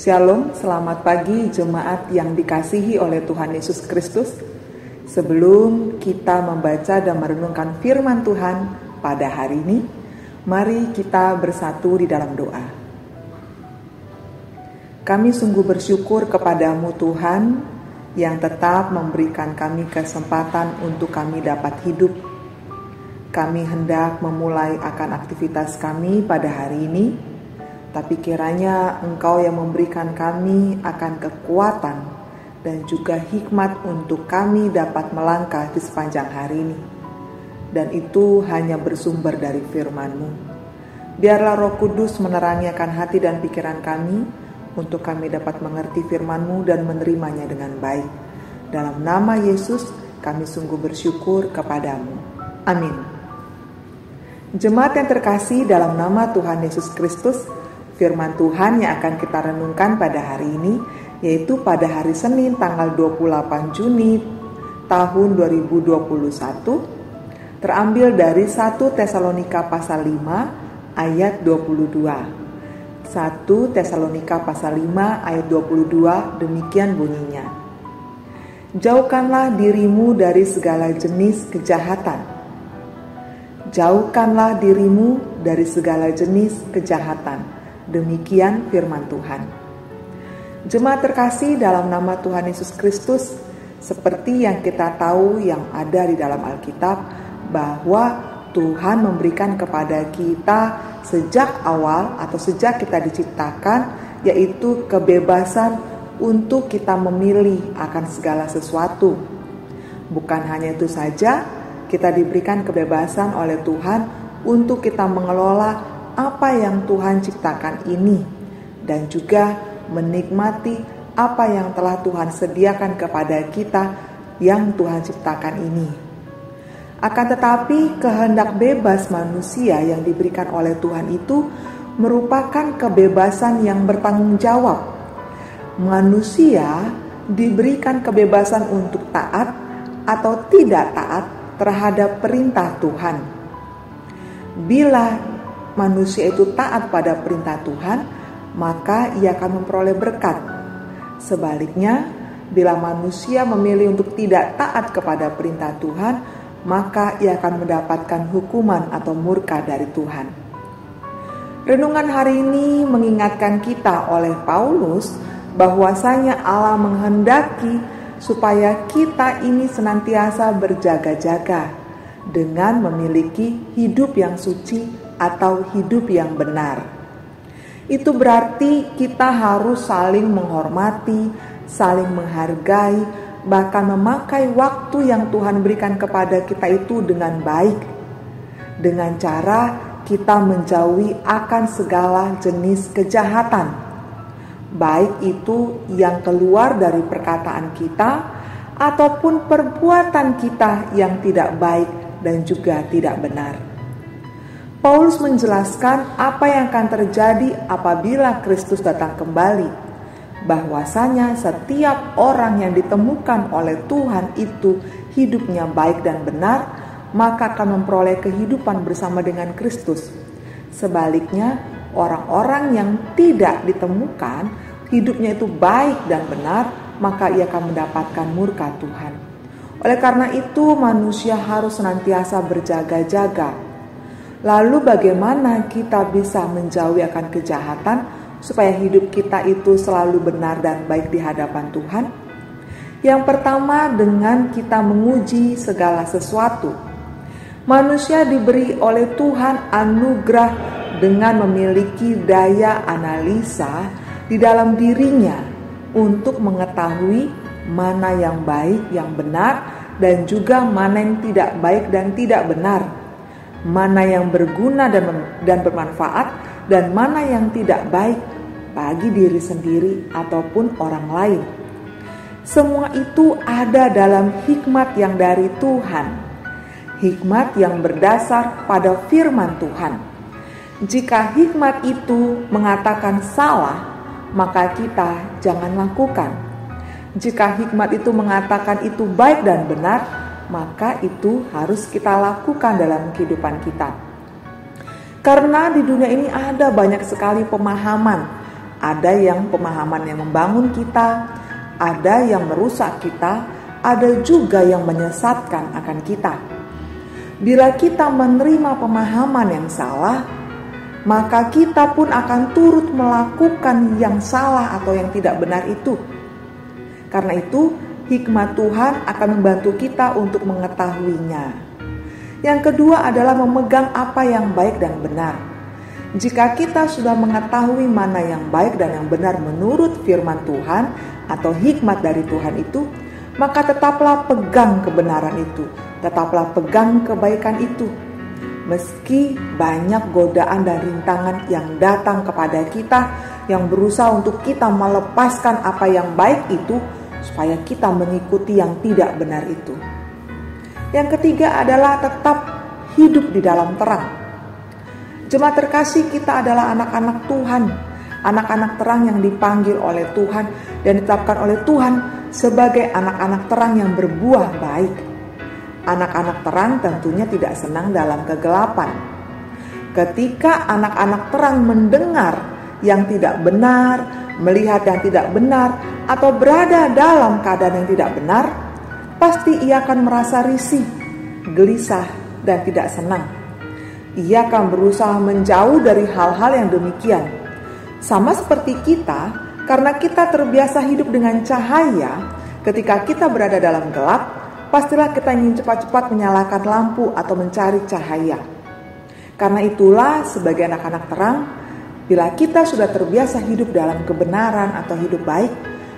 Shalom, selamat pagi jemaat yang dikasihi oleh Tuhan Yesus Kristus. Sebelum kita membaca dan merenungkan firman Tuhan pada hari ini, mari kita bersatu di dalam doa. Kami sungguh bersyukur kepadamu Tuhan yang tetap memberikan kami kesempatan untuk kami dapat hidup. Kami hendak memulai akan aktivitas kami pada hari ini, tapi kiranya Engkau yang memberikan kami akan kekuatan dan juga hikmat untuk kami dapat melangkah di sepanjang hari ini. Dan itu hanya bersumber dari firman-Mu. Biarlah Roh Kudus menerangi akan hati dan pikiran kami untuk kami dapat mengerti firman-Mu dan menerimanya dengan baik. Dalam nama Yesus kami sungguh bersyukur kepadamu. Amin. Jemaat yang terkasih dalam nama Tuhan Yesus Kristus, firman Tuhan yang akan kita renungkan pada hari ini, yaitu pada hari Senin tanggal 28 Juni tahun 2021, terambil dari 1 Tesalonika pasal 5 ayat 22. 1 Tesalonika pasal 5 ayat 22, demikian bunyinya. Jauhkanlah dirimu dari segala jenis kejahatan. Jauhkanlah dirimu dari segala jenis kejahatan. Demikian firman Tuhan. Jemaat terkasih dalam nama Tuhan Yesus Kristus, seperti yang kita tahu yang ada di dalam Alkitab, bahwa Tuhan memberikan kepada kita sejak awal atau sejak kita diciptakan, yaitu kebebasan untuk kita memilih akan segala sesuatu. Bukan hanya itu saja, kita diberikan kebebasan oleh Tuhan untuk kita mengelola apa yang Tuhan ciptakan ini, dan juga menikmati apa yang telah Tuhan sediakan kepada kita yang Tuhan ciptakan ini. Akan tetapi kehendak bebas manusia yang diberikan oleh Tuhan itu merupakan kebebasan yang bertanggung jawab. Manusia diberikan kebebasan untuk taat atau tidak taat terhadap perintah Tuhan. Bila manusia itu taat pada perintah Tuhan, maka ia akan memperoleh berkat. Sebaliknya, bila manusia memilih untuk tidak taat kepada perintah Tuhan, maka ia akan mendapatkan hukuman atau murka dari Tuhan. Renungan hari ini mengingatkan kita oleh Paulus bahwasanya Allah menghendaki supaya kita ini senantiasa berjaga-jaga dengan memiliki hidup yang suci atau hidup yang benar. Itu berarti kita harus saling menghormati, saling menghargai, bahkan memakai waktu yang Tuhan berikan kepada kita itu dengan baik, dengan cara kita menjauhi akan segala jenis kejahatan, baik itu yang keluar dari perkataan kita ataupun perbuatan kita yang tidak baik dan juga tidak benar. Paulus menjelaskan apa yang akan terjadi apabila Kristus datang kembali, bahwasanya setiap orang yang ditemukan oleh Tuhan itu hidupnya baik dan benar, maka akan memperoleh kehidupan bersama dengan Kristus. Sebaliknya, orang-orang yang tidak ditemukan hidupnya itu baik dan benar, maka ia akan mendapatkan murka Tuhan. Oleh karena itu, manusia harus senantiasa berjaga-jaga. Lalu bagaimana kita bisa menjauhi akan kejahatan supaya hidup kita itu selalu benar dan baik di hadapan Tuhan? Yang pertama, dengan kita menguji segala sesuatu. Manusia diberi oleh Tuhan anugerah dengan memiliki daya analisa di dalam dirinya untuk mengetahui mana yang baik, yang benar, dan juga mana yang tidak baik dan tidak benar. Mana yang berguna dan bermanfaat, dan mana yang tidak baik bagi diri sendiri ataupun orang lain. Semua itu ada dalam hikmat yang dari Tuhan, hikmat yang berdasar pada firman Tuhan. Jika hikmat itu mengatakan salah, maka kita jangan lakukan. Jika hikmat itu mengatakan itu baik dan benar, maka itu harus kita lakukan dalam kehidupan kita. Karena di dunia ini ada banyak sekali pemahaman Ada yang pemahaman yang membangun kita, ada yang merusak kita, ada juga yang menyesatkan akan kita. Bila kita menerima pemahaman yang salah, maka kita pun akan turut melakukan yang salah atau yang tidak benar itu. Karena itu, hikmat Tuhan akan membantu kita untuk mengetahuinya. Yang kedua adalah memegang apa yang baik dan benar. Jika kita sudah mengetahui mana yang baik dan yang benar menurut firman Tuhan atau hikmat dari Tuhan itu, maka tetaplah pegang kebenaran itu, tetaplah pegang kebaikan itu. Meski banyak godaan dan rintangan yang datang kepada kita, yang berusaha untuk kita melepaskan apa yang baik itu, supaya kita mengikuti yang tidak benar itu. Yang ketiga adalah tetap hidup di dalam terang. Jemaat terkasih, kita adalah anak-anak Tuhan, anak-anak terang yang dipanggil oleh Tuhan dan ditetapkan oleh Tuhan sebagai anak-anak terang yang berbuah baik. Anak-anak terang tentunya tidak senang dalam kegelapan. Ketika anak-anak terang mendengar yang tidak benar, melihat yang tidak benar, atau berada dalam keadaan yang tidak benar, pasti ia akan merasa risih, gelisah, dan tidak senang. Ia akan berusaha menjauh dari hal-hal yang demikian. Sama seperti kita, karena kita terbiasa hidup dengan cahaya, ketika kita berada dalam gelap, pastilah kita ingin cepat-cepat menyalakan lampu atau mencari cahaya. Karena itulah, sebagai anak-anak terang, bila kita sudah terbiasa hidup dalam kebenaran atau hidup baik,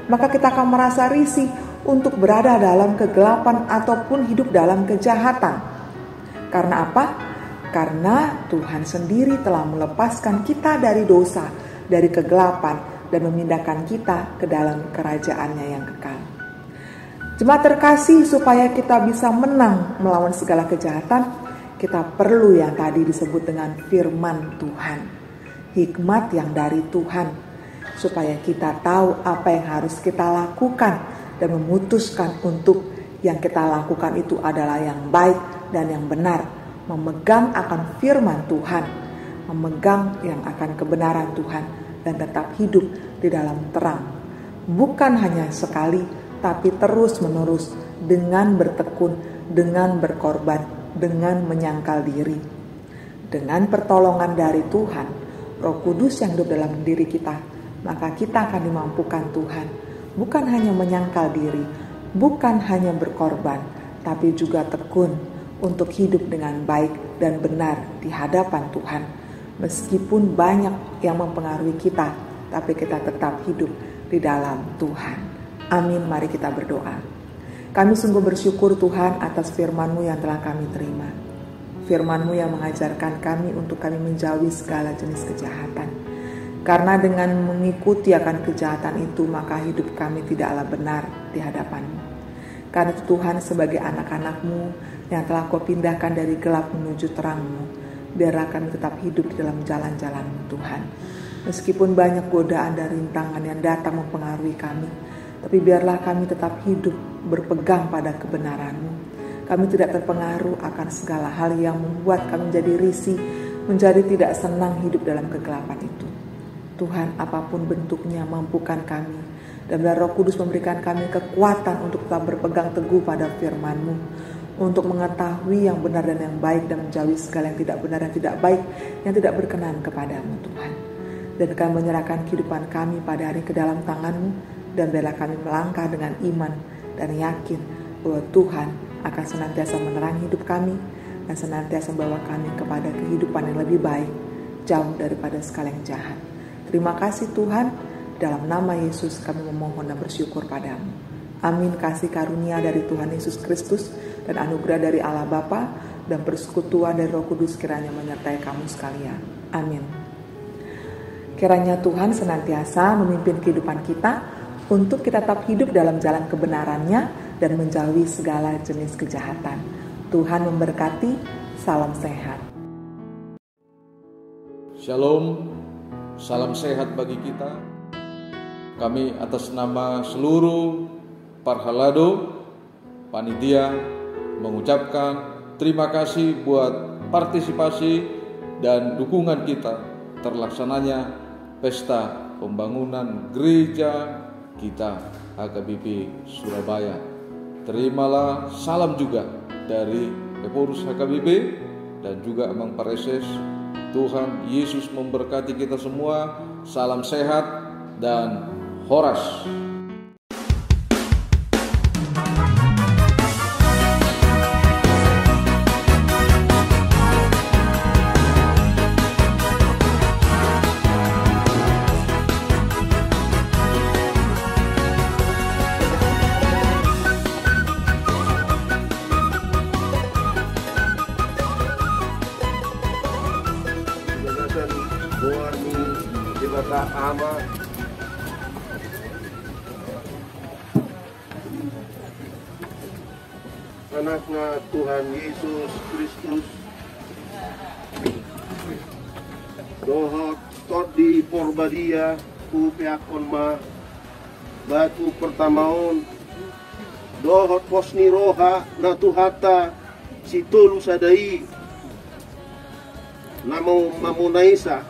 maka kita akan merasa risih untuk berada dalam kegelapan ataupun hidup dalam kejahatan. Karena apa? Karena Tuhan sendiri telah melepaskan kita dari dosa, dari kegelapan, dan memindahkan kita ke dalam kerajaan-Nya yang kekal. Jemaat terkasih, supaya kita bisa menang melawan segala kejahatan, kita perlu yang tadi disebut dengan firman Tuhan, hikmat yang dari Tuhan, supaya kita tahu apa yang harus kita lakukan dan memutuskan untuk yang kita lakukan itu adalah yang baik dan yang benar. Memegang akan firman Tuhan, memegang yang akan kebenaran Tuhan, dan tetap hidup di dalam terang. Bukan hanya sekali, tapi terus menerus dengan bertekun, dengan berkorban, dengan menyangkal diri. Dengan pertolongan dari Tuhan, Roh Kudus yang hidup dalam diri kita, maka kita akan dimampukan Tuhan. Bukan hanya menyangkal diri, bukan hanya berkorban, tapi juga tekun untuk hidup dengan baik dan benar di hadapan Tuhan. Meskipun banyak yang mempengaruhi kita, tapi kita tetap hidup di dalam Tuhan. Amin, mari kita berdoa. Kami sungguh bersyukur Tuhan atas firman-Mu yang telah kami terima. Firman-Mu yang mengajarkan kami untuk kami menjauhi segala jenis kejahatan. Karena dengan mengikuti akan kejahatan itu, maka hidup kami tidaklah benar di hadapan-Mu. Karena itu Tuhan, sebagai anak-anak-Mu yang telah Kau pindahkan dari gelap menuju terang-Mu, biarlah kami tetap hidup di dalam jalan-jalan-Mu Tuhan. Meskipun banyak godaan dan rintangan yang datang mempengaruhi kami, tapi biarlah kami tetap hidup berpegang pada kebenaran-Mu. Kami tidak terpengaruh akan segala hal yang membuat kami menjadi risih, menjadi tidak senang hidup dalam kegelapan itu. Tuhan, apapun bentuknya, mampukan kami, dan biar Roh Kudus memberikan kami kekuatan untuk tetap berpegang teguh pada firman-Mu, untuk mengetahui yang benar dan yang baik, dan menjauhi segala yang tidak benar dan tidak baik, yang tidak berkenan kepadamu Tuhan. Dan kami menyerahkan kehidupan kami pada hari ke dalam tangan-Mu, dan biarlah kami melangkah dengan iman dan yakin bahwa Tuhan akan senantiasa menerangi hidup kami, dan senantiasa membawa kami kepada kehidupan yang lebih baik, jauh daripada segala yang jahat. Terima kasih Tuhan, dalam nama Yesus kami memohon dan bersyukur padamu. Amin. Kasih karunia dari Tuhan Yesus Kristus dan anugerah dari Allah Bapa dan persekutuan dari Roh Kudus kiranya menyertai kamu sekalian. Amin. Kiranya Tuhan senantiasa memimpin kehidupan kita untuk kita tetap hidup dalam jalan kebenaran-Nya dan menjauhi segala jenis kejahatan. Tuhan memberkati. Salam sehat. Shalom. Salam sehat bagi kita. Kami atas nama seluruh Parhalado panitia mengucapkan terima kasih buat partisipasi dan dukungan kita terlaksananya Pesta pembangunan gereja kita HKBP Surabaya. Terimalah salam juga dari pengurus HKBP dan juga Mang Pareses. Tuhan Yesus memberkati kita semua. Salam sehat dan horas. Doa ni dibata ama anak nga Tuhan Yesus Kristus dohot tot di porbadia ku peakon ma batu pertamaon dohot posni roha na tuhata si tulu sadai namo mamunaisa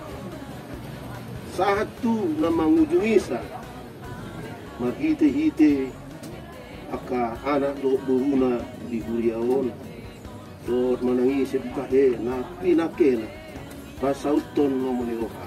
satu na mangujungisa magite-hite aka anak do buruna di guriaon do manangisip kahe na pinakena pasauton no maniroha